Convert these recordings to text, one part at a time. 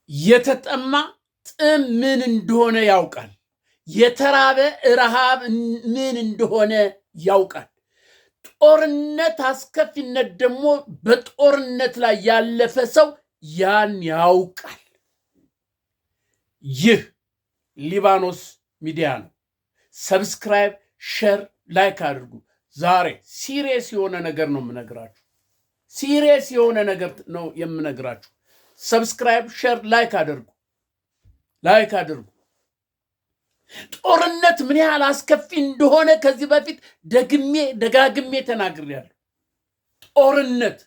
የተጠማ ጥም ምን እንደሆነ ያውቃል። የተራበ ረሃብ ምን እንደሆነ ያውቃል። ጦርነት አስከፊነት ደግሞ በጦርነት ላይ ያለፈ ሰው ያን ያውቃል። ይህ ሊባኖስ ሚዲያ ነው። ሰብስክራይብ፣ ሼር፣ ላይክ አድርጉ። ዛሬ ሲሪየስ የሆነ ነገር ነው የምነግራችሁ። ሲሪየስ የሆነ ነገር ነው የምነግራችሁ። ሰብስክራይብ፣ ሼር፣ ላይክ አድርጉ። ጦርነት ምን ያህል አስከፊ እንደሆነ ከዚህ በፊት ደጋግሜ ተናግሬያለሁ። ጦርነት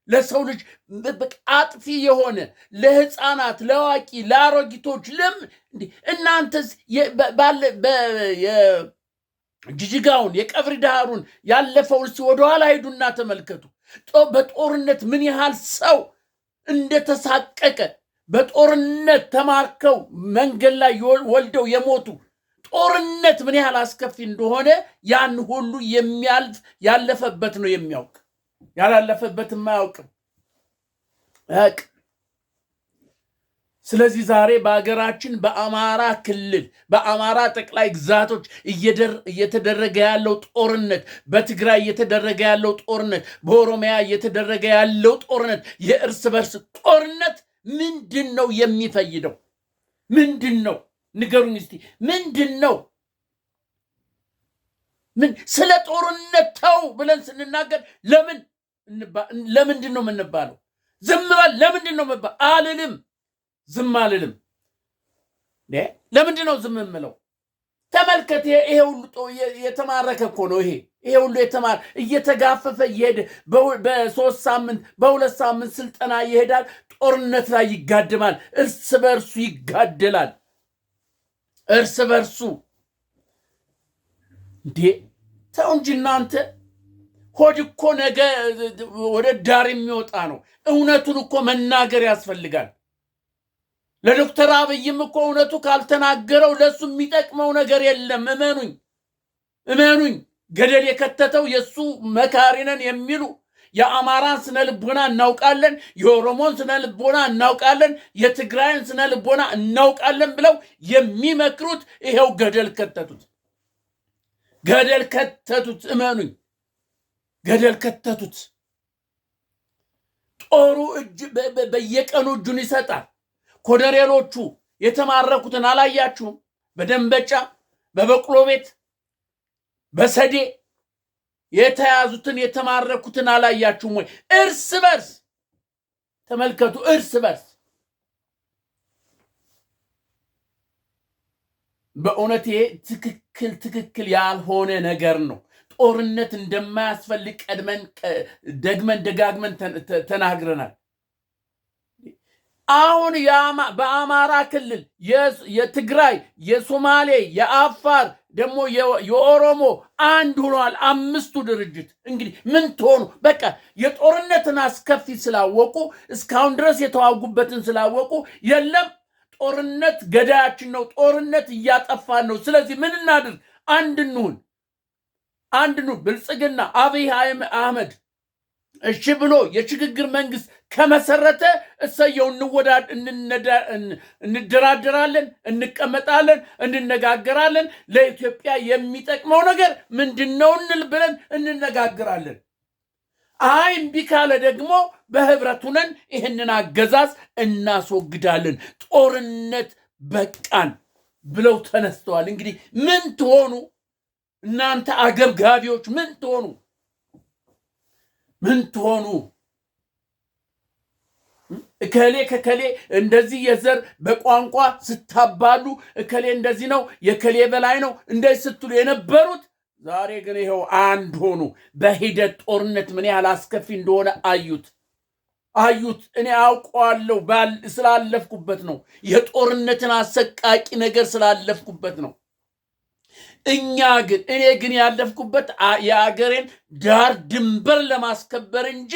ለሰው ልጅ አጥፊ የሆነ ለህፃናት፣ ለአዋቂ፣ ለአሮጊቶች እናንተስ ጅጅጋውን የቀብሪ ዳሩን ያለፈውን ወደኋላ ሂዱና ተመልከቱ። በጦርነት ምን ያህል ሰው እንደተሳቀቀ፣ በጦርነት ተማርከው መንገድ ላይ ወልደው የሞቱ፣ ጦርነት ምን ያህል አስከፊ እንደሆነ ያን ሁሉ የሚያልፍ ያለፈበት ነው የሚያውቅ። ያላለፈበት የማያውቅም። ስለዚህ ዛሬ በአገራችን በአማራ ክልል በአማራ ጠቅላይ ግዛቶች እየተደረገ ያለው ጦርነት፣ በትግራይ እየተደረገ ያለው ጦርነት፣ በኦሮሚያ እየተደረገ ያለው ጦርነት፣ የእርስ በርስ ጦርነት ምንድን ነው የሚፈይደው? ምንድን ነው? ንገሩኝ እስቲ። ምንድን ነው? ስለ ጦርነት ተው ብለን ስንናገር ለምንድን ነው የምንባለው? ዝም በል ለምንድን ነው የምባለው? አልልም፣ ዝም አልልም። ለምንድን ነው ዝም የምለው? ተመልከት፣ ይሄ ሁሉ የተማረከ እኮ ነው። ይሄ ሁሉ እየተጋፈፈ እየሄደ በ3 ሳምንት በ2 ሳምንት ስልጠና ይሄዳል። ጦርነት ላይ ይጋደማል። እርስ በርሱ ይጋደላል። እርስ በርሱ ተው እንጂ እናንተ። ሆድ እኮ ነገ ወደ ዳር የሚወጣ ነው። እውነቱን እኮ መናገር ያስፈልጋል። ለዶክተር አብይም እኮ እውነቱ ካልተናገረው ለሱ የሚጠቅመው ነገር የለም። እመኑኝ። ገደል የከተተው የሱ መካሪነን የሚሉ የአማራን ስነ ልቦና እናውቃለን፣ የኦሮሞን ስነ ልቦና እናውቃለን፣ የትግራይን ስነ ልቦና እናውቃለን ብለው የሚመክሩት ይሄው ገደል ከተቱት። እመኑኝ፣ ገደል ከተቱት። ጦሩ በየቀኑ እጁን ይሰጣል። ኮሎኔሎቹ የተማረኩትን አላያችሁም? በደንበጫ በበቅሎ ቤት በሰዴ የተያዙትን የተማረኩትን አላያችሁም ወይ? እርስ በርስ ተመልከቱ። እርስ በርስ በእውነት ይሄ ትክክል ያልሆነ ነገር ነው። ጦርነት እንደማያስፈልግ ደግመን ደጋግመን ተናግረናል። አሁን በአማራ ክልል የትግራይ፣ የሶማሌ፣ የአፋር ደግሞ የኦሮሞ አንድ ሆኗል። 5ቱ ድርጅት እንግዲህ ምን ትሆኑ? በቃ የጦርነትን አስከፊ ስላወቁ እስካሁን ድረስ የተዋጉበትን ስላወቁ የለም ጦርነት ገዳያችን ነው፣ ጦርነት እያጠፋን ነው። ስለዚህ ምን እናድርግ? አንድ እንሁን። ብልጽግና አብይ አህመድ እሺ ብሎ የሽግግር መንግስት ከመሰረተ እሰየው፣ እንደራደራለን፣ እንቀመጣለን፣ እንነጋገራለን። ለኢትዮጵያ የሚጠቅመው ነገር ምንድነው ብለን እንነጋገራለን። አይ እምቢ ካለ ደግሞ በህብረት ሆነን ይህንን አገዛዝ እናስወግዳለን። ጦርነት በቃን ብለው ተነስተዋል። እንግዲህ ምን ትሆኑ እናንተ አገብጋቢዎች? ምን ትሆኑ? እከሌ ከከሌ እንደዚህ የዘር በቋንቋ ስታባሉ እከሌ እንደዚህ ነው የከሌ በላይ ነው እንደዚህ ስትሉ የነበሩት ዛሬ ግን ይሄው አንድ ሆኑ። በሂደት ጦርነት ምን ያህል አስከፊ እንደሆነ አዩት። እኔ አውቀዋለሁ ስላለፍኩበት ነው። የጦርነትን አሰቃቂ ነገር ስላለፍኩበት ነው። እኔ ግን ያለፍኩበት የአገሬን ዳር ድንበር ለማስከበር እንጂ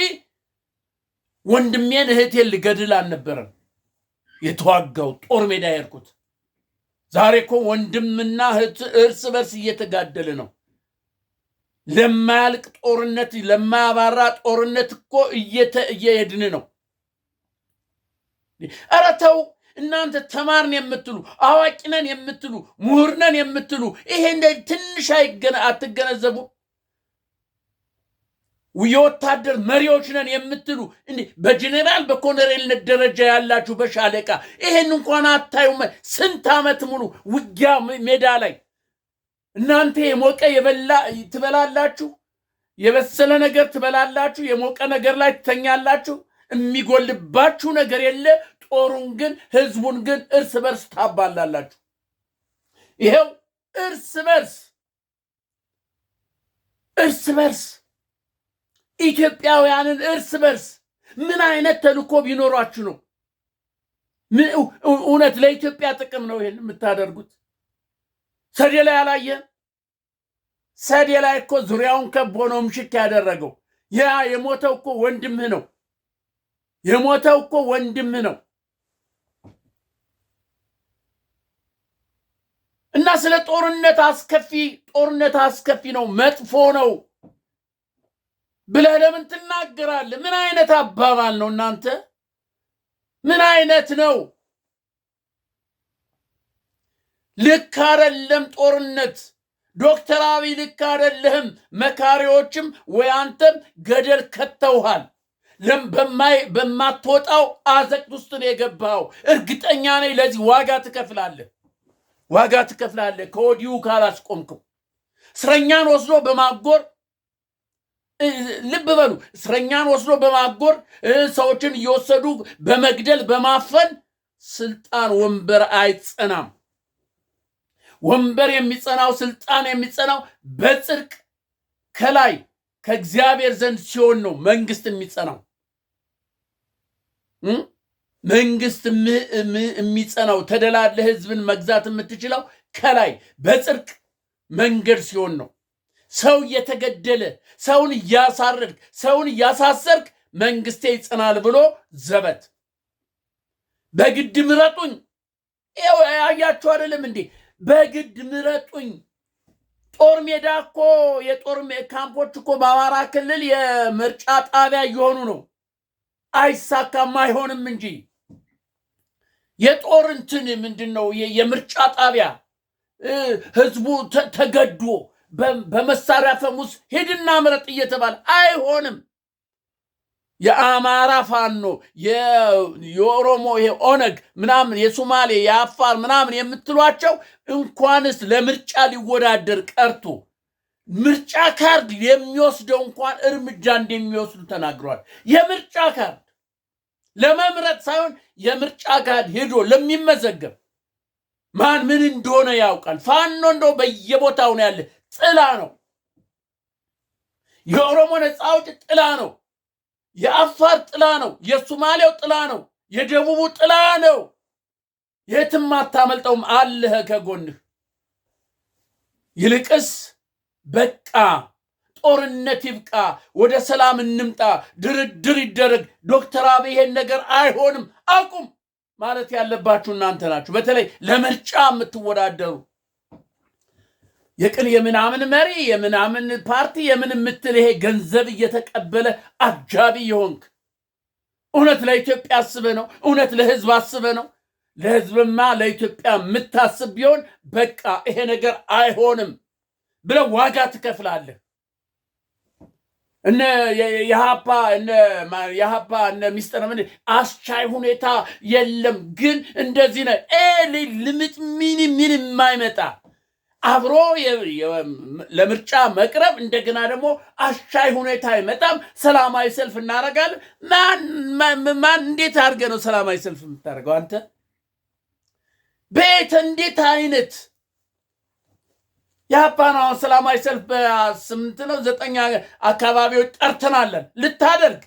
ወንድሜን እህቴን ልገድል አልነበረም የተዋጋው ጦር ሜዳ የሄድኩት። ዛሬ እኮ ወንድምና እህት እርስ በርስ እየተጋደለ ነው። ለማያልቅ ጦርነት፣ ለማያባራ ጦርነት እኮ እየሄድን ነው። ኧረ ተው። እናንተ ተማርን የምትሉ አዋቂነን የምትሉ ምሁርነን የምትሉ ይሄ እንደ ትንሽ አትገነዘቡ? የወታደር መሪዎች ነን የምትሉ እንዴ በጀነራል በኮሎኔልነት ደረጃ ያላችሁ በሻለቃ ይሄን እንኳን አታዩም? ስንት ዓመት ሙሉ ውጊያ ሜዳ ላይ እናንተ የሞቀ ትበላላችሁ፣ የበሰለ ነገር ትበላላችሁ፣ የሞቀ ነገር ላይ ትተኛላችሁ። የሚጎልባችሁ ነገር የለ። ጦሩን ግን ህዝቡን ግን እርስ በርስ ታባላላችሁ። ይሄው እርስ በርስ ኢትዮጵያውያንን እርስ በርስ ምን አይነት ተልኮ ቢኖራችሁ ነው? እውነት ለኢትዮጵያ ጥቅም ነው ይሄን የምታደርጉት? ሰዴ ላይ አላየን? ሰዴ ላይ እኮ ዙሪያውን ከቦ ነው ምሽክ ያደረገው። ያ የሞተው እኮ ወንድምህ ነው። እና ስለ ጦርነት አስከፊ ነው፣ መጥፎ ነው ብለህ ለምን ትናገራለህ? ምን አይነት አባባል ነው እናንተ? ምን አይነት ነው? ልክ አይደለም ጦርነት። ዶክተር አብይ ልክ አይደለህም። መካሪዎችም ወይ አንተም ገደል ከተውሃል። በማትወጣው አዘቅት ውስጥ ነው የገባው። እርግጠኛ ነኝ ለዚህ ዋጋ ትከፍላለህ ከወዲሁ ካላስቆምከው። እስረኛን ወስዶ በማጎር ልብ በሉ፣ እስረኛን ወስዶ በማጎር ሰዎችን እየወሰዱ በመግደል በማፈን ስልጣን ወንበር አይጸናም። ወንበር የሚጸናው ስልጣን የሚጸናው በጽድቅ ከላይ ከእግዚአብሔር ዘንድ ሲሆን ነው መንግስት የሚጸናው። መንግስት የሚጸናው ተደላለ ህዝብን መግዛት የምትችለው ከላይ በጽድቅ መንገድ ሲሆን ነው። ሰው እየተገደለ ሰውን እያሳረድክ ሰውን እያሳሰርክ መንግስቴ ይጸናል ብሎ ዘበት በግድ ምረጡኝ። ይኸው ያያችሁ አይደለም እንዴ? በግድ ምረጡኝ። ጦር ሜዳ እኮ የጦር ካምፖች እኮ በአማራ ክልል የምርጫ ጣቢያ እየሆኑ ነው። አይሳካም አይሆንም እንጂ የጦር እንትን ምንድነው የምርጫ ጣቢያ ህዝቡ ተገዶ በመሳሪያ ፈሙስ ሄድና ምረጥ እየተባለ አይሆንም። የአማራ ፋኖ የኦሮሞ ኦነግ ምናምን የሶማሌ የአፋር ምናምን የምትሏቸው እንኳንስ ለምርጫ ሊወዳደር ቀርቶ ምርጫ ካርድ የሚወስደው እንኳን እርምጃ እንደሚወስዱ ተናግሯል። የምርጫ ካርድ ለመምረጥ ሳይሆን የምርጫ ካርድ ሄዶ ለሚመዘገብ ማን ምን እንደሆነ ያውቃል። ፋኖ እንደው በየቦታው ነው ያለ፣ ጥላ ነው። የኦሮሞ ነፃ አውጪ ጥላ ነው። የአፋር ጥላ ነው። የሶማሌው ጥላ ነው። የደቡቡ ጥላ ነው። የትም አታመልጠውም፣ አለህ ከጎንህ። ይልቅስ በቃ ጦርነት ይብቃ፣ ወደ ሰላም እንምጣ፣ ድርድር ይደረግ። ዶክተር አብይ ይሄን ነገር አይሆንም አቁም ማለት ያለባችሁ እናንተ ናችሁ። በተለይ ለምርጫ የምትወዳደሩ የቅል የምናምን መሪ የምናምን ፓርቲ የምን የምትል ይሄ ገንዘብ እየተቀበለ አጃቢ የሆንክ እውነት ለኢትዮጵያ አስበህ ነው? እውነት ለህዝብ አስበህ ነው? ለህዝብማ ለኢትዮጵያ የምታስብ ቢሆን በቃ ይሄ ነገር አይሆንም ብለህ ዋጋ ትከፍላለህ። እነ የሀፓ እነ ሚስጥር ምን አስቻይ ሁኔታ የለም ግን እንደዚህ ነው ልምጥ ምን የማይመጣ አብሮ ለምርጫ መቅረብ እንደገና ደግሞ አስቻይ ሁኔታ አይመጣም። ሰላማዊ ሰልፍ እናደርጋለን። ማን እንዴት አድርገህ ነው ሰላማዊ ሰልፍ የምታደርገው አንተ? ቤት እንዴት አይነት የአባናው ሰላማዊ ሰልፍ በ8 ነው 9 አካባቢዎች ጠርተናለን ልታደርግ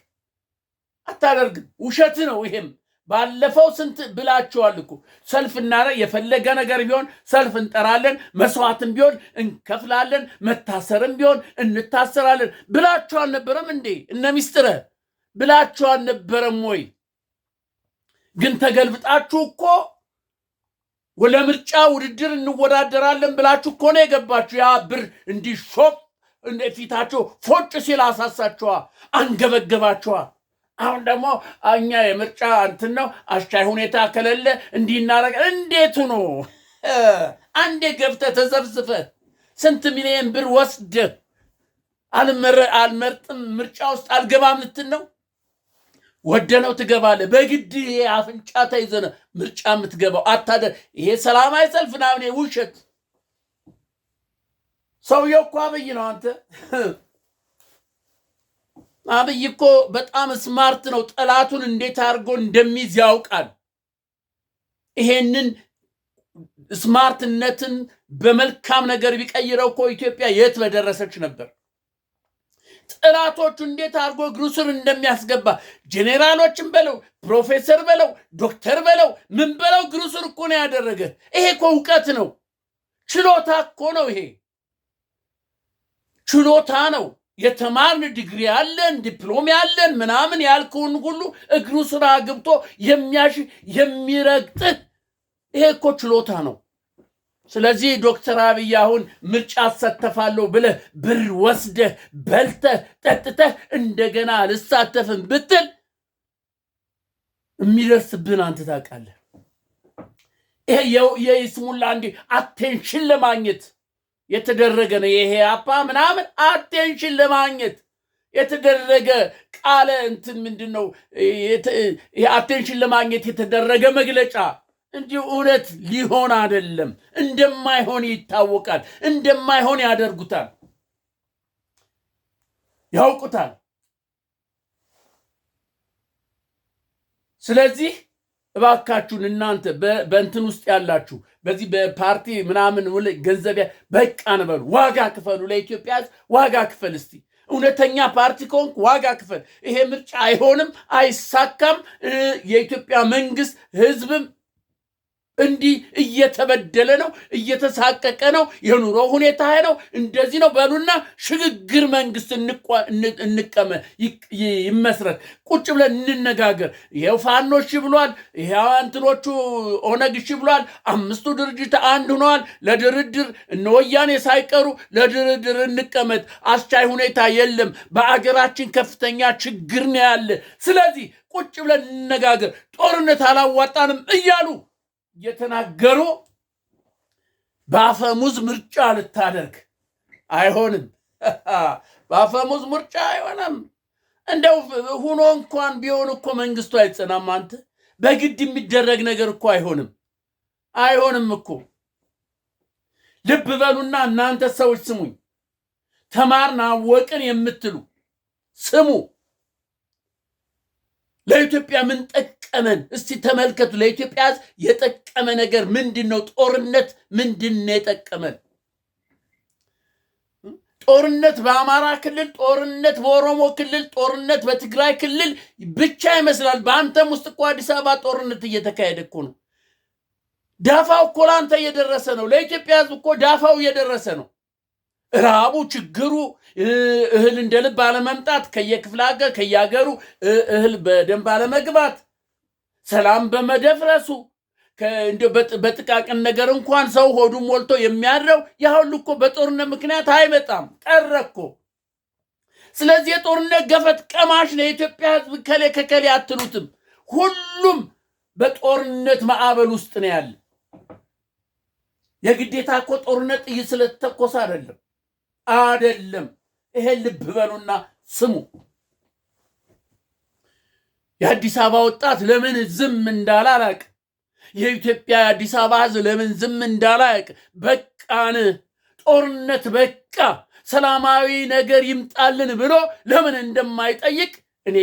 አታደርግም። ውሸት ነው ይሄም። ባለፈው ስንት ብላችኋል እኮ ሰልፍ እናደርግ፣ የፈለገ ነገር ቢሆን ሰልፍ እንጠራለን፣ መስዋዕትም ቢሆን እንከፍላለን፣ መታሰርም ቢሆን እንታሰራለን ብላችሁ አልነበረም እንዴ? እነ ሚስጥረ ብላችሁ አልነበረም ወይ? ግን ተገልብጣችሁ እኮ ለምርጫ ውድድር እንወዳደራለን ብላችሁ እኮ ነው የገባችሁ። ያ ብር እንዲሾቅ ፊታችሁ ፎጭ ሲል አሳሳችኋ፣ አንገበገባችኋ። አሁን ደግሞ እኛ የምርጫ እንትን ነው አስቻይ ሁኔታ ከሌለ እንዲህ እናደርጋለን። እንዴት ነው አንዴ ገብተህ ተዘብዝፈህ ስንት ሚሊዮን ብር ወስደህ አልመርጥም ምርጫ ውስጥ አልገባም ልትል ነው? ወደነው ትገባለህ። በግድ አፍንጫ ተይዘህ ምርጫ የምትገባው አታደር። ይሄ ሰላማዊ ሰልፍ ምናምን ውሸት። ሰውየው እኮ አብይ ነው። አንተ አብይ እኮ በጣም ስማርት ነው። ጠላቱን እንዴት አድርጎ እንደሚይዝ ያውቃል። ይሄንን ስማርትነትን በመልካም ነገር ቢቀይረው እኮ ኢትዮጵያ የት በደረሰች ነበር። ጠላቶቹ እንዴት አድርጎ እግሩ ስር እንደሚያስገባ ጄኔራሎችን በለው ፕሮፌሰር በለው ዶክተር በለው ምን በለው እግሩ ስር እኮ ነው ያደረገ። ይሄ እኮ እውቀት ነው፣ ችሎታ እኮ ነው። ይሄ ችሎታ ነው። የተማርን ዲግሪ ያለን ዲፕሎም ያለን ምናምን ያልከውን ሁሉ እግሩ ስራ ገብቶ የሚረግጥ ይሄ እኮ ችሎታ ነው። ስለዚህ ዶክተር አብይ አሁን ምርጫ አሳተፋለሁ ብለህ ብር ወስደህ በልተህ ጠጥተህ እንደገና አልሳተፍም ብትል የሚደርስብን አንተ ታውቃለህ። ይሄ የይስሙላ እንዲ አቴንሽን ለማግኘት የተደረገ ነው። ይሄ አፓ ምናምን አቴንሽን ለማግኘት የተደረገ ቃለ እንትን ምንድነው? አቴንሽን ለማግኘት የተደረገ መግለጫ እንጂ እውነት ሊሆን አይደለም። እንደማይሆን ይታወቃል። እንደማይሆን ያደርጉታል፣ ያውቁታል። ስለዚህ እባካችሁን እናንተ በእንትን ውስጥ ያላችሁ በዚህ በፓርቲ ምናምን ገንዘብ በቃ እንበሉ፣ ዋጋ ክፈሉ። ለኢትዮጵያ ዋጋ ክፈል። እስቲ እውነተኛ ፓርቲ ከሆንክ ዋጋ ክፈል። ይሄ ምርጫ አይሆንም፣ አይሳካም። የኢትዮጵያ መንግስት ህዝብም እንዲህ እየተበደለ ነው፣ እየተሳቀቀ ነው፣ የኑሮ ሁኔታ ነው፣ እንደዚህ ነው በሉና ሽግግር መንግስት ይመስረት። ቁጭ ብለን እንነጋገር። ይሄው ፋኖ እሺ ብሏል፣ ይሄው እንትኖቹ ኦነግ እሺ ብሏል። አምስቱ ድርጅት አንድ ሆነዋል ለድርድር። እነ ወያኔ ሳይቀሩ ለድርድር እንቀመጥ። አስቻይ ሁኔታ የለም። በአገራችን ከፍተኛ ችግር ነው ያለ። ስለዚህ ቁጭ ብለን እንነጋገር። ጦርነት አላዋጣንም እያሉ የተናገሩ በአፈሙዝ ምርጫ ልታደርግ አይሆንም። በአፈሙዝ ምርጫ አይሆንም። እንደው ሁኖ እንኳን ቢሆን እኮ መንግስቱ አይጸናም። አንተ በግድ የሚደረግ ነገር እኮ አይሆንም፣ አይሆንም እኮ። ልብ በሉና እናንተ ሰዎች ስሙኝ፣ ተማርን አወቅን የምትሉ ስሙ። ለኢትዮጵያ ምን ጠቀመን? እስቲ ተመልከቱ። ለኢትዮጵያ የጠቀመ ነገር ምንድነው? ጦርነት ምንድነው የጠቀመን? ጦርነት በአማራ ክልል፣ ጦርነት በኦሮሞ ክልል፣ ጦርነት በትግራይ ክልል ብቻ ይመስላል። በአንተም ውስጥ እኮ አዲስ አበባ ጦርነት እየተካሄደ እኮ ነው። ዳፋው እኮ ለአንተ እየደረሰ ነው። ለኢትዮጵያ ህዝብ እኮ ዳፋው እየደረሰ ነው። ረሃቡ፣ ችግሩ፣ እህል እንደ ልብ አለመምጣት፣ ከየክፍለ ሀገር ከየሀገሩ እህል በደንብ አለመግባት፣ ሰላም በመደፍረሱ፣ በጥቃቅን ነገር እንኳን ሰው ሆዱ ሞልቶ የሚያድረው ያ ሁሉ እኮ በጦርነት ምክንያት አይመጣም፣ ቀረ እኮ። ስለዚህ የጦርነት ገፈት ቀማሽ ነው የኢትዮጵያ ህዝብ። ከሌ ከከሌ አትሉትም። ሁሉም በጦርነት ማዕበል ውስጥ ነው ያለ። የግዴታ እኮ ጦርነት ጥይት ስለተተኮሰ አይደለም። ይሄ ልብ በሉና ስሙ። የአዲስ አበባ ወጣት ለምን ዝም እንዳለ አላውቅም። የኢትዮጵያ የአዲስ አበባ ህዝብ ለምን ዝም እንዳለ አላውቅም። በቃን፣ ጦርነት በቃ፣ ሰላማዊ ነገር ይምጣልን ብሎ ለምን እንደማይጠይቅ እኔ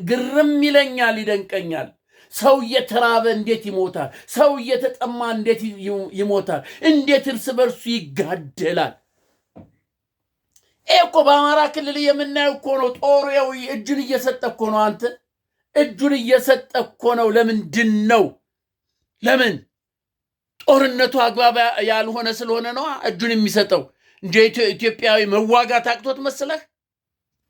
ግርም ይለኛል፣ ይደንቀኛል። ሰው እየተራበ እንዴት ይሞታል? ሰው እየተጠማ እንዴት ይሞታል? እንዴት እርስ በርሱ ይጋደላል? እኮ በአማራ ክልል የምናየው እኮ ነው። ጦሩ እጁን እየሰጠ እኮ ነው። አንተ እጁን እየሰጠ እኮ ነው። ለምንድን ነው? ለምን? ጦርነቱ አግባብ ያልሆነ ስለሆነ ነው እጁን የሚሰጠው እንጂ ኢትዮጵያዊ መዋጋት አቅቶት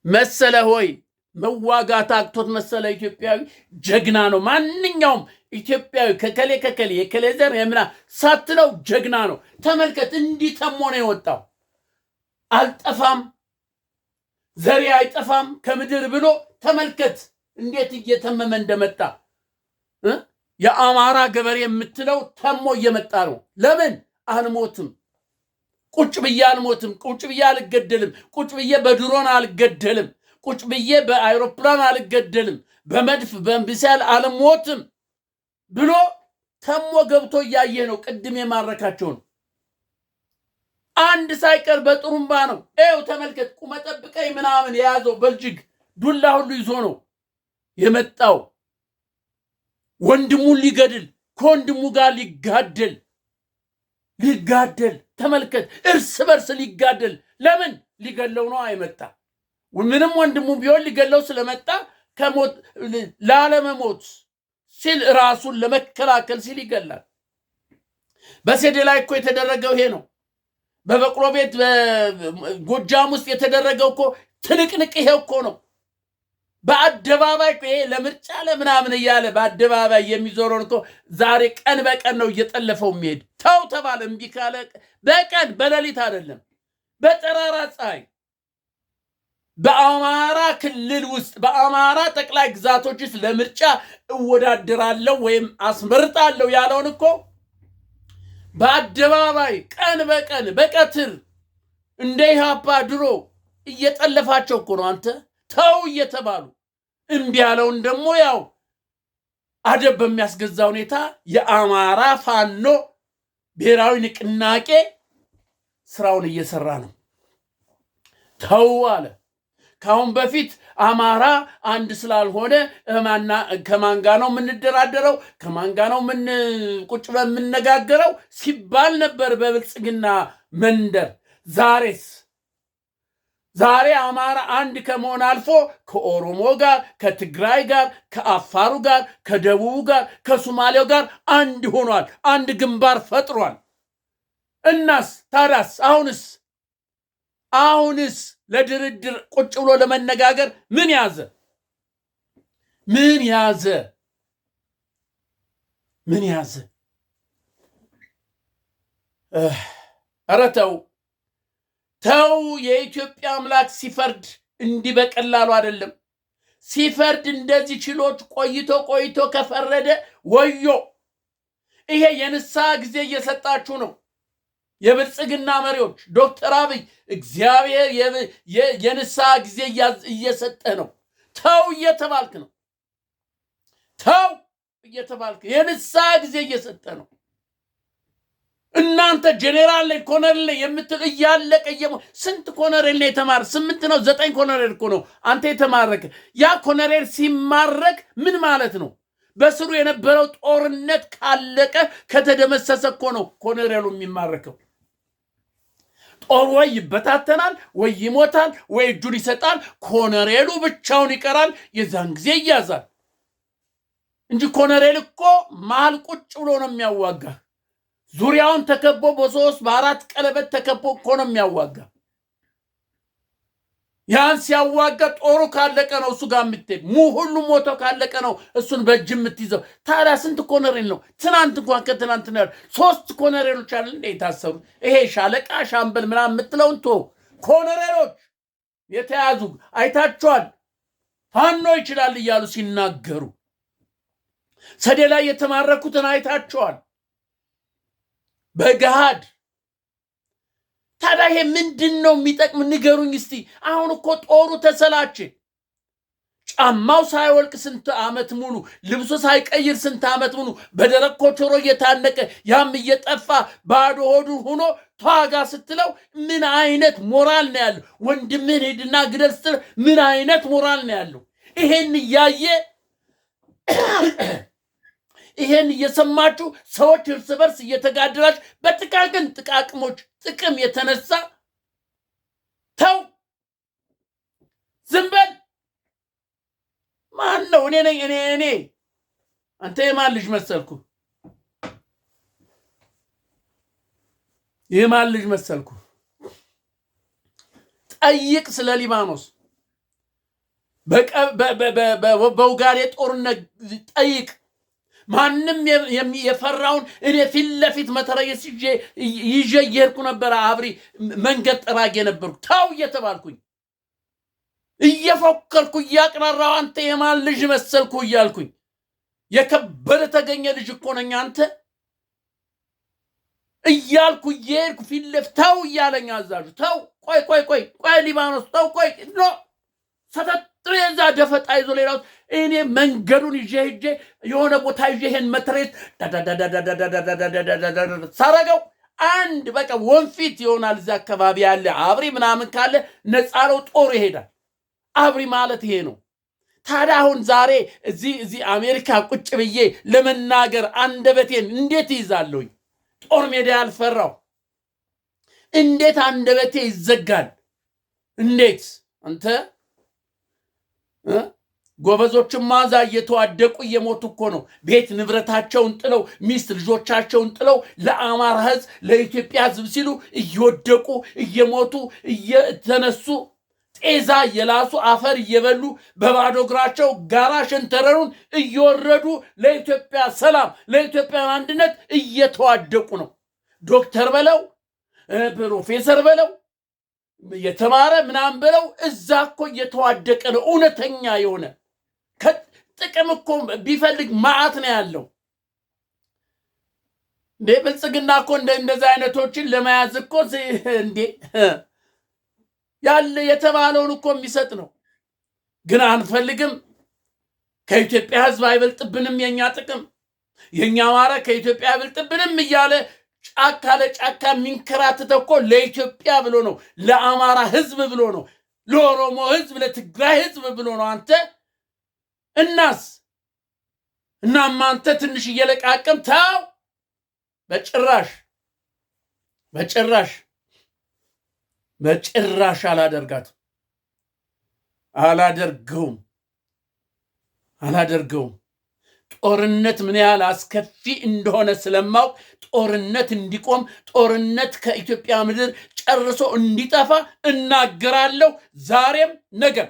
መሰለህ ሆይ? መዋጋት አቅቶት መሰለ? ኢትዮጵያዊ ጀግና ነው። ማንኛውም ኢትዮጵያዊ ከከሌ የከሌ ዘር የምና ሳትለው ጀግና ነው። ተመልከት፣ እንዲህ ተሞ ነው የወጣው። አልጠፋም፣ ዘሬ አይጠፋም ከምድር ብሎ ተመልከት። እንዴት እየተመመ እንደመጣ የአማራ ገበሬ የምትለው ተሞ እየመጣ ነው። ለምን አልሞትም? ቁጭ ብዬ አልሞትም፣ ቁጭ ብዬ አልገደልም፣ ቁጭ ብዬ በድሮን አልገደልም፣ ቁጭ ብዬ በአይሮፕላን አልገደልም፣ በመድፍ በሚሳይል አልሞትም ብሎ ተሞ ገብቶ እያየ ነው። ቅድም የማረካቸውን አንድ ሳይቀር በጥሩምባ ነው። ኤው ተመልከት፣ ቁመ ጠብቀኝ ምናምን የያዘው በልጅግ ዱላ ሁሉ ይዞ ነው የመጣው። ወንድሙን ሊገድል ከወንድሙ ጋር ሊጋደል ተመልከት፣ እርስ በርስ ሊጋደል። ለምን ሊገለው ነው አይመጣ። ምንም ወንድሙ ቢሆን ሊገለው ስለመጣ ከሞት ላለመሞት ሲል ራሱን ለመከላከል ሲል ይገላል። በሴዴ ላይ እኮ የተደረገው ይሄ ነው። በበቅሎ ቤት በጎጃም ውስጥ የተደረገው እኮ ትንቅንቅ ይሄ እኮ ነው። በአደባባይ ይሄ ለምርጫ ለምናምን እያለ በአደባባይ የሚዞረውን እኮ ዛሬ ቀን በቀን ነው እየጠለፈው የሚሄድ። ተው ተባለ እምቢ ካለ በቀን በሌሊት አይደለም በጠራራ ፀሐይ በአማራ ክልል ውስጥ በአማራ ጠቅላይ ግዛቶች ውስጥ ለምርጫ እወዳደራለሁ ወይም አስመርጣለሁ ያለውን እኮ በአደባባይ ቀን በቀን በቀትር እንደ ኢህአፓ ድሮ እየጠለፋቸው እኮ ነው። አንተ ተው እየተባሉ እምቢ ያለውን ደግሞ ያው አደብ በሚያስገዛ ሁኔታ የአማራ ፋኖ ብሔራዊ ንቅናቄ ስራውን እየሰራ ነው። ተው አለ። ካሁን በፊት አማራ አንድ ስላልሆነ ከማን ጋር ነው የምንደራደረው? ከማን ጋር ነው ቁጭ በምንነጋገረው ሲባል ነበር በብልጽግና መንደር። ዛሬ አማራ አንድ ከመሆን አልፎ ከኦሮሞ ጋር፣ ከትግራይ ጋር፣ ከአፋሩ ጋር፣ ከደቡቡ ጋር፣ ከሶማሌው ጋር አንድ ሆኗል። አንድ ግንባር ፈጥሯል። እናስ ታዳስ አሁንስ ለድርድር ቁጭ ብሎ ለመነጋገር ምን ያዘ? ኧረ ተው። የኢትዮጵያ አምላክ ሲፈርድ እንዲህ በቀላሉ አይደለም። ሲፈርድ እንደዚህ ችሎት ቆይቶ ከፈረደ ወዮ። ይሄ የንስሐ ጊዜ እየሰጣችሁ ነው። የብልጽግና መሪዎች ዶክተር አብይ እግዚአብሔር የንስሐ ጊዜ እየሰጠ ነው። ተው እየተባልክ ነው። የንስሐ ጊዜ እየሰጠ ነው። እናንተ ጄኔራል ላይ ኮሎኔል ላይ የምትል እያለቀ ስንት ኮሎኔል ነው የተማረ? 8 ነው 9 ኮሎኔል እኮ ነው አንተ የተማረከ። ያ ኮሎኔል ሲማረክ ምን ማለት ነው? በስሩ የነበረው ጦርነት ካለቀ ከተደመሰሰ እኮ ነው ኮሎኔሉ የሚማረከው። ጦር ወይ ይበታተናል ወይ ይሞታል ወይ እጁን ይሰጣል። ኮሎኔሉ ብቻውን ይቀራል። የዛን ጊዜ ይያዛል እንጂ ኮሎኔል እኮ መሃል ቁጭ ብሎ ነው የሚያዋጋ። ዙሪያውን ተከቦ በ3 በ4 ቀለበት ተከቦ እኮ ነው የሚያዋጋ። ያን ሲያዋጋ ጦሩ ካለቀ ነው እሱ ጋር የምትሄድ። ሁሉ ሞቶ ካለቀ ነው እሱን በእጅ የምትይዘው። ታዲያ ስንት ኮሎኔል ነው? ትናንት እንኳን ከትናንት ነው 3 ኮሎኔሎች አለ እንደ የታሰሩ። ይሄ ሻለቃ ሻምበል ምናምን የምትለውን ኮሎኔሎች የተያዙ አይታቸዋል። ፋኖ ይችላል እያሉ ሲናገሩ ሰዴ ላይ የተማረኩትን አይታቸዋል በገሃድ። ታዲያ ይሄ ምንድን ነው የሚጠቅም? ንገሩኝ እስቲ። አሁን እኮ ጦሩ ተሰላቸ። ጫማው ሳይወልቅ ስንት ዓመት ሙሉ፣ ልብሱ ሳይቀይር ስንት ዓመት ሙሉ በደረቅ ኮቾሮ እየታነቀ ያም እየጠፋ ባዶ ሆዱ ሆኖ ተዋጋ ስትለው ምን አይነት ሞራል ነው ያለው? ወንድምህን ሄድና ግደል ስትለው ምን አይነት ሞራል ነው ያለው? ይሄን እየሰማችሁ ሰዎች እርስ በርስ እየተጋደላችሁ በጥቃቅን ጥቃቅሞች ጥቅም የተነሳ ተው፣ ዝም በል። ማን ነው? እኔ ነኝ። እኔ አንተ የማን ልጅ መሰልኩ? የማን ልጅ መሰልኩ? ጠይቅ ስለ ሊባኖስ በውጋዴ ጦርነት ጠይቅ። ማንም የፈራውን እኔ ፊት ለፊት መተረየስ ይዤ እየሄድኩ ነበረ። አብሪ መንገድ ጠራጊ ነበርኩ። ተው እየተባልኩኝ እየፎከርኩ እያቅራራው አንተ የማን ልጅ መሰልኩ እያልኩኝ የከበደ ተገኘ ልጅ እኮ ነኝ አንተ እያልኩ እየሄድኩ ፊት ለፊት ተው እያለኝ አዛዡ ተው ቆይ ሊባኖስ ተው ቆይ ኖ ሰተት የዛ ደፈጣ ይዞ ሌላው እኔ መንገዱን ይዤ ሄጄ የሆነ ቦታ ይዤ ይሄን መትሬት ሳረገው አንድ በቃ ወንፊት ይሆናል እዛ አካባቢ ያለ አብሪ ምናምን ካለ ነፃ ነው ጦር ይሄዳል አብሪ ማለት ይሄ ነው ታዲያ አሁን ዛሬ እዚህ አሜሪካ ቁጭ ብዬ ለመናገር አንደበቴን እንዴት ይዛለሁኝ ጦር ሜዳ ያልፈራው እንዴት አንደበቴ ይዘጋል እንዴት አንተ ጎበዞችም ማዛ እየተዋደቁ እየሞቱ እኮ ነው ቤት ንብረታቸውን ጥለው ሚስት ልጆቻቸውን ጥለው ለአማራ ሕዝብ ለኢትዮጵያ ሕዝብ ሲሉ እየወደቁ እየሞቱ እየተነሱ ጤዛ እየላሱ አፈር እየበሉ በባዶ እግራቸው ጋራ ሸንተረሩን እየወረዱ ለኢትዮጵያ ሰላም ለኢትዮጵያ አንድነት እየተዋደቁ ነው ዶክተር በለው ፕሮፌሰር በለው የተማረ ምናምን በለው እዛ እኮ እየተዋደቀ ነው እውነተኛ የሆነ ከጥቅም እኮ ቢፈልግ ማዓት ነው ያለው ብልጽግና እኮ እንደዛ አይነቶችን ለመያዝ እኮ እንዴ ያለ የተባለውን እኮ የሚሰጥ ነው ግን አንፈልግም ከኢትዮጵያ ሕዝብ አይበልጥብንም የኛ ጥቅም የኛ አማራ ከኢትዮጵያ አይበልጥብንም እያለ ጫካ ለጫካ የሚንከራተተው እኮ ለኢትዮጵያ ብሎ ነው ለአማራ ሕዝብ ብሎ ነው ለኦሮሞ ሕዝብ ለትግራይ ሕዝብ ብሎ ነው አንተ እናስ እናማ አንተ ትንሽ እየለቃቀም ታው በጭራሽ አላደርገውም ጦርነት ምን ያህል አስከፊ እንደሆነ ስለማውቅ ጦርነት እንዲቆም ጦርነት ከኢትዮጵያ ምድር ጨርሶ እንዲጠፋ እናገራለሁ ዛሬም ነገም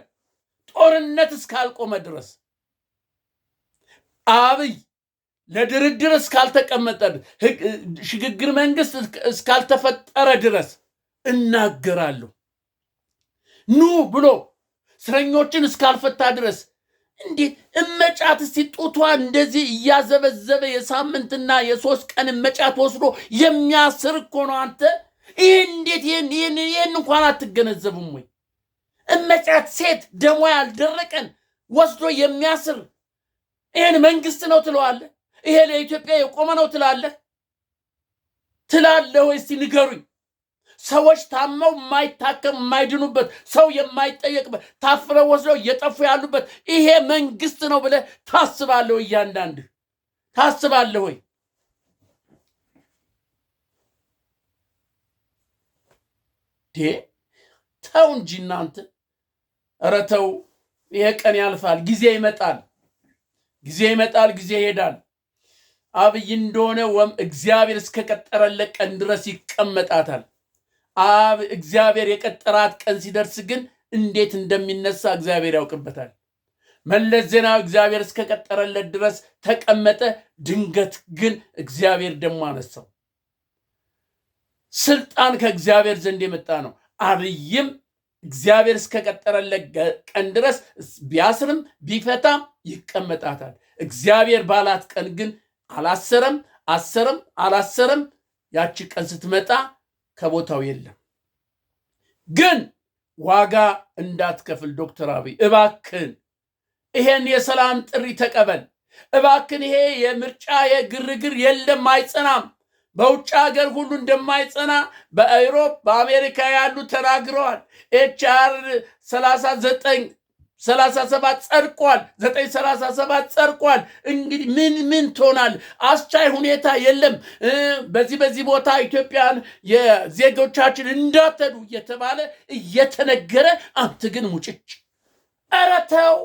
ጦርነት እስካልቆመ ድረስ አብይ ለድርድር እስካልተቀመጠ ሽግግር መንግስት እስካልተፈጠረ ድረስ እናገራለሁ ኑ ብሎ እስረኞችን እስካልፈታ ድረስ እንዴት እመጫት ሲጡቷ እንደዚህ እያዘበዘበ የሳምንትና የሶስት ቀን እመጫት ወስዶ የሚያስር እኮ ነው አንተ ይሄ እንዴት ይሄን እንኳን አትገነዘቡም ወይ እመጫት ሴት ደሟ ያልደረቀን ወስዶ የሚያስር ይሄን መንግስት ነው ትለዋለህ ይሄ ለኢትዮጵያ የቆመ ነው ትላለህ ወይስ ንገሩኝ ሰዎች ታመው የማይታከም የማይድኑበት ሰው የማይጠየቅበት ታፍረው ወስደው እየጠፉ ያሉበት ይሄ መንግስት ነው ብለህ ታስባለህ ወይ እያንዳንድ ታስባለህ ወይ ተው እንጂ እናንተ ኧረ ተው ይሄ ቀን ያልፋል ጊዜ ይመጣል ጊዜ ይሄዳል አብይ እንደሆነ እግዚአብሔር እስከቀጠረለት ቀን ድረስ ይቀመጣታል እግዚአብሔር የቀጠራት ቀን ሲደርስ ግን እንዴት እንደሚነሳ እግዚአብሔር ያውቅበታል መለስ ዜናዊ እግዚአብሔር እስከቀጠረለት ድረስ ተቀመጠ ድንገት ግን እግዚአብሔር ደሞ አነሳው ስልጣን ከእግዚአብሔር ዘንድ የመጣ ነው አብይም እግዚአብሔር እስከቀጠረለት ቀን ድረስ ቢያስርም ቢፈታም ይቀመጣታል እግዚአብሔር ባላት ቀን ግን አላሰረም ያቺ ቀን ስትመጣ ከቦታው የለም ግን ዋጋ እንዳትከፍል ዶክተር አብይ እባክን ይሄን የሰላም ጥሪ ተቀበል እባክን ይሄ የምርጫ የግርግር የለም አይጸናም በውጭ ሀገር ሁሉ እንደማይጸና በአውሮፓ በአሜሪካ ያሉ ተናግረዋል ኤችአር 37 ጸድቋል 937 ጸድቋል እንግዲህ ምን ትሆናል አስቻይ ሁኔታ የለም በዚህ ቦታ ኢትዮጵያን የዜጎቻችን እንዳትሄዱ እየተባለ እየተነገረ አንተ ግን ሙጭጭ ኧረ ተው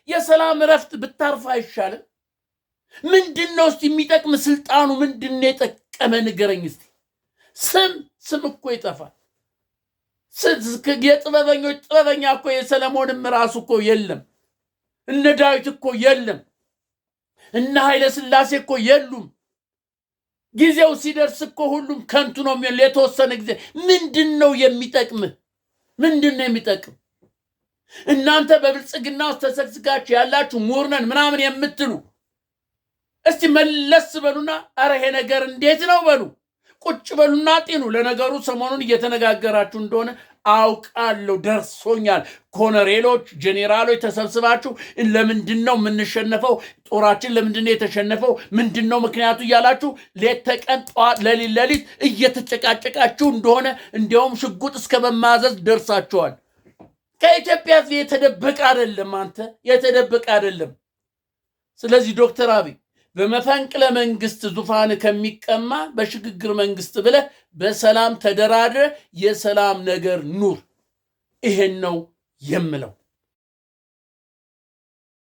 የሰላም ረፍት ብታርፍ አይሻልም ምንድነው እስቲ የሚጠቅም ስልጣኑ ምንድነው የጠቀመ ንገረኝ እስቲ ስም እኮ ይጠፋል የጥበበኞች ጥበበኛ እኮ የሰለሞንም ራሱ እኮ የለም እነ ዳዊት እኮ የለም እነ ኃይለ ሥላሴ እኮ የሉም ጊዜው ሲደርስ እኮ ሁሉም ከንቱ ነው የሚሆን ለተወሰነ ጊዜ ምንድነው የሚጠቅም እናንተ በብልጽግና ውስጥ ተሰግስጋችሁ ያላችሁ ምሁር ነን ምናምን የምትሉ እስቲ መለስ በሉና አረ ይሄ ነገር እንዴት ነው በሉ። ቁጭ በሉና ጢኑ። ለነገሩ ሰሞኑን እየተነጋገራችሁ እንደሆነ አውቃለሁ፣ ደርሶኛል። ኮሎኔሎች፣ ጄኔራሎች ተሰብስባችሁ ለምንድን ነው የምንሸነፈው? ጦራችን ለምንድን ነው የተሸነፈው? ምንድን ነው ምክንያቱ እያላችሁ ሌት ተቀን ጠዋት ለሊት እየተጨቃጨቃችሁ እንደሆነ እንዲያውም ሽጉጥ እስከ መማዘዝ ደርሳችኋል። ከኢትዮጵያ የተደበቀ አይደለም፣ አንተ የተደበቀ አይደለም። ስለዚህ ዶክተር አብይ በመፈንቅለ መንግስት ዙፋን ከሚቀማ በሽግግር መንግስት ብለህ በሰላም ተደራድረ የሰላም ነገር ኑር። ይሄን ነው የምለው።